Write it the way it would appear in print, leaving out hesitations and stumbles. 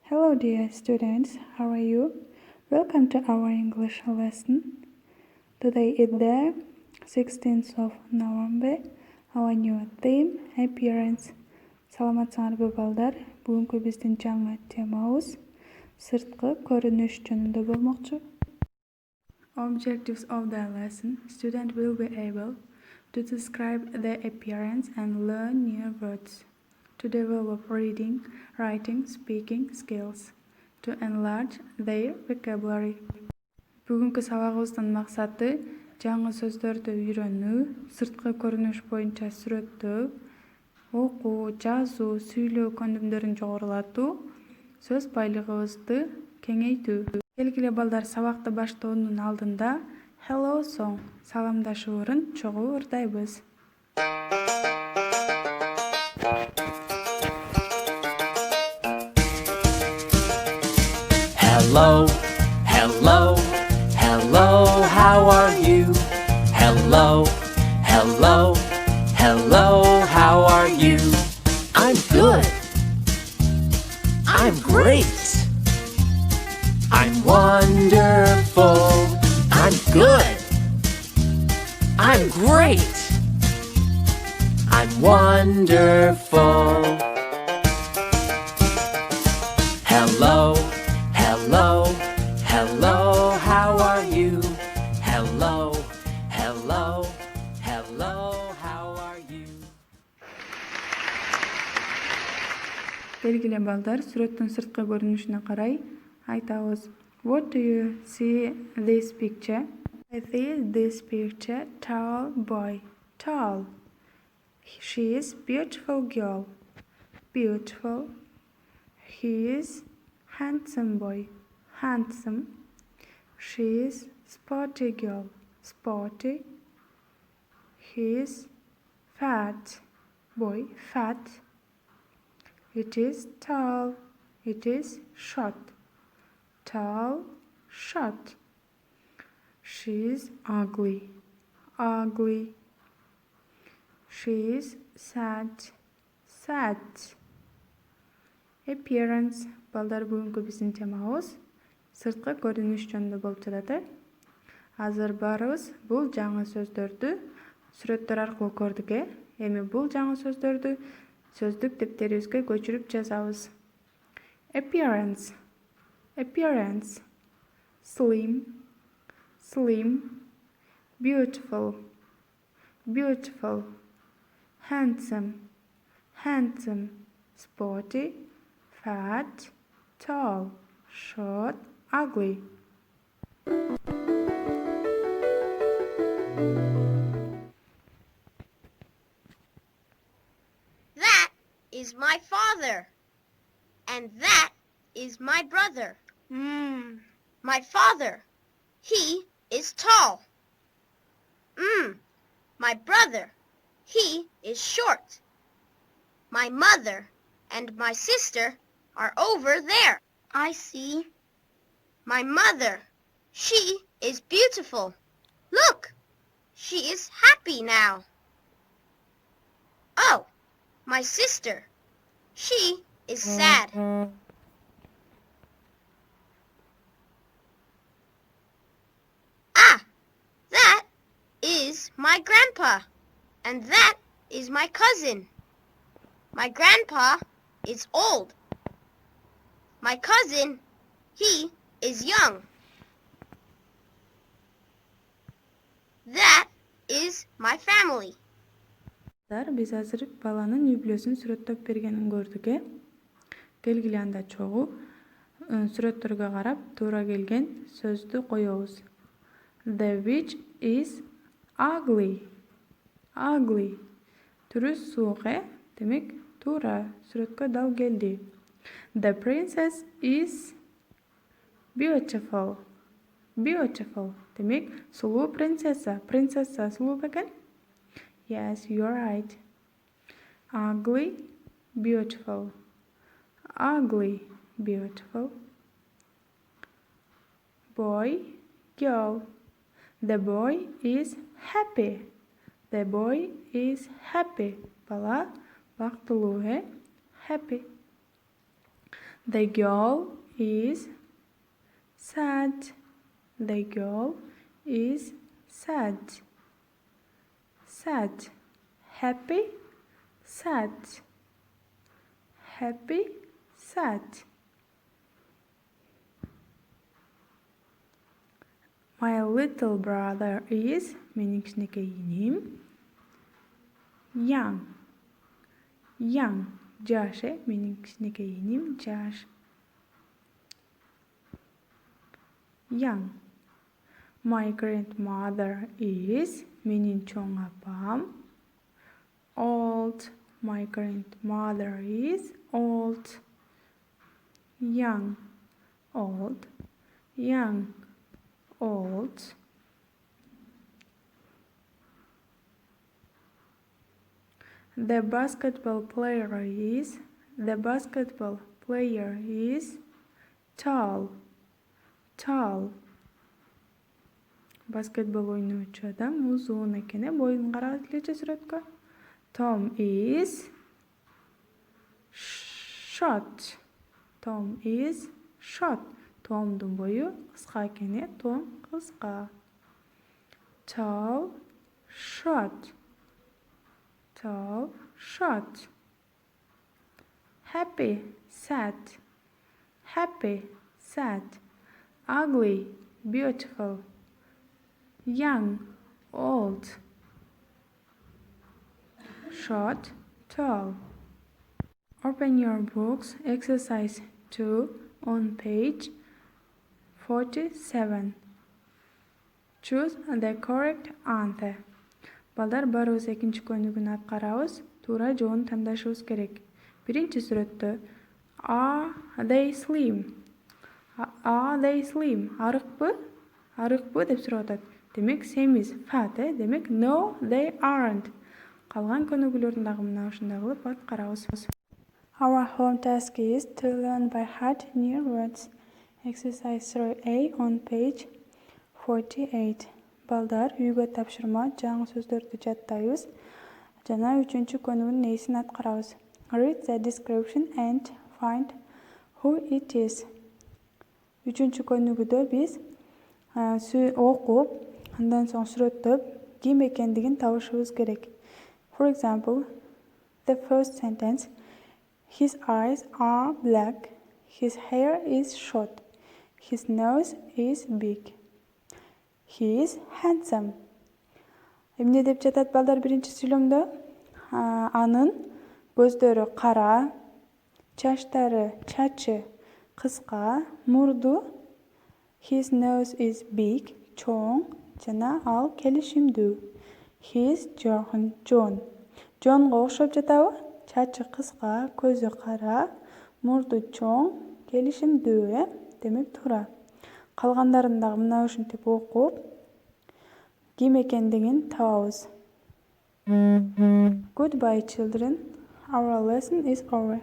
Hello dear students, how are you? Welcome to our English lesson. Today is the 16th of November. Our new theme, appearance. Саламатсыңарбы балдар? Бүгүнкү биздин жаңы темабыз сырткы көрүнүш жөнүндө болмокчу. Objectives of the lesson. Student will be able to describe the appearance and learn new words, to develop reading, writing, speaking skills, to enlarge their vocabulary. Бүгүнкү сабагыбыздын максаты жаңы сөздөрдү үйрөнүү, сырткы көрүнүш боюнча сүрөттөө, окуу, жазуу, сүйлөө көндүмдөрүн жогорулатуу, сөз байлыгыбызды кеңейтүү. Келгиле балдар, сабакты баштоонун алдында hello song саламдашуурун чогуу ырдайбыз. Hello, hello, hello, how are you? Hello, hello, hello, how are you? I'm good. I'm great. I'm wonderful. I'm good. I'm great. I'm wonderful. Hello, hello, hello, how are you? Hello, hello, hello, how are you? Келгиле балдар, сүрөттүн сырткы көрүнүшүнө карай айтабыз. What do you see this picture? I see this picture tall boy. Tall. She is beautiful girl. Beautiful. He is handsome boy. Handsome. She is sporty girl. Sporty. He is fat boy. Fat. It is tall. It is short. Tall, short. She is ugly. Ugly. She is sad. Sad. Appearance. Балдар, бүгүнкү биздин темабыз сырткы көрүнүш жөнүндө болуп жатат. Азыр баарыбыз бул жаңы сөздөрдү сүрөттөр аркылуу көрдүк. Эми бул жаңы сөздөрдү сөздүк дептерибизге көчүрүп жазабыз. Appearance. Appearance. Slim. Slim. Beautiful. Beautiful. Handsome. Handsome. Sporty. Fat. Tall. Short. Ugly. That is my father. And that is my brother. My father, he is tall. My brother, he is short. My mother and my sister are over there. I see. My mother, she is beautiful. Look, she is happy now. Oh, my sister, she is sad. That is my grandpa, and that is my cousin. My grandpa is old. My cousin, he is young. That is my family. Биз азыр баланын үй бүлөсүн сүрөттөп бергенин көрдүк. Келгиле анда чогуу сүрөттөргө карап туура келген сөздү коебуз. The witch is ugly. Ugly. Түрү суук, демек туура сүрөткө дал келди. The princess is beautiful. Beautiful. Демек сулуу принцесса. Принцесса сулуу бекен? Yes, you're right. Ugly, beautiful. Ugly, beautiful. Boy, girl. The boy is happy. The boy is happy. Бала бактылуу, happy. The girl is sad. The girl is sad. Sad. Happy, sad. Happy, sad. My little brother is, mening kichnekey inim, young. Young. Josh, mening kichnekey inim, Josh. Young. My grandmother is, mening choң apam, old. My grandmother is old. Young, old, young, old. The basketball player is tall. Tall. Basketball oynuучу адам uzun eкен. Boyun карап элечи сүрөткө. Tom is short. Tom is short. Tom'dun boyu kıska ekeni. Tom kıska. Tall, short. Tall, short. Happy, sad. Happy, sad. Ugly, beautiful. Young, old. Short, tall. Open your books, exercise 2 on page 47. Choose the correct answer. Балдар барыбыз экинчи көнүгүн аткарабыз. Туура жообун тандашыбыз керек. Биринчи сүрөттө Are they slim? Are they slim? Арыкпы? Арыкпы деп сурап атат. Демек семиз fat, демек no they aren't. Калган көнүгүүлөрдүн дагы мына ушундай кылып аткарабыз. Our home task is to learn by heart new words. Exercise 3A on page 48. Балдар үйгө тапшырма жаңы сөздөрдү жаттайбыз. Жана 3-чү көнүгүүнүн ээсин аткарабыз. Read the description and find who it is. 3-чү көнүгүүдө биз окуп, андан соң сүрөттөп, ким экендигин табышыбыз керек. For example, the first sentence, his eyes are black, his hair is short, his nose is big, he is handsome. Эмне деп жатат балдар биринчи сүйлөмдө? Анын көздөрү кара, чачы кыска, мурду, his nose is big, чоң, жана ал келишимдүү. He is John. John'га окшоп жатабы? Чачы кыска, көзү кара, мурду чоң, келишимдүү, демек туура. Калгандарын дагы мына ушинтип окуп, ким экендигин табабыз. Goodbye, children. Our lesson is over.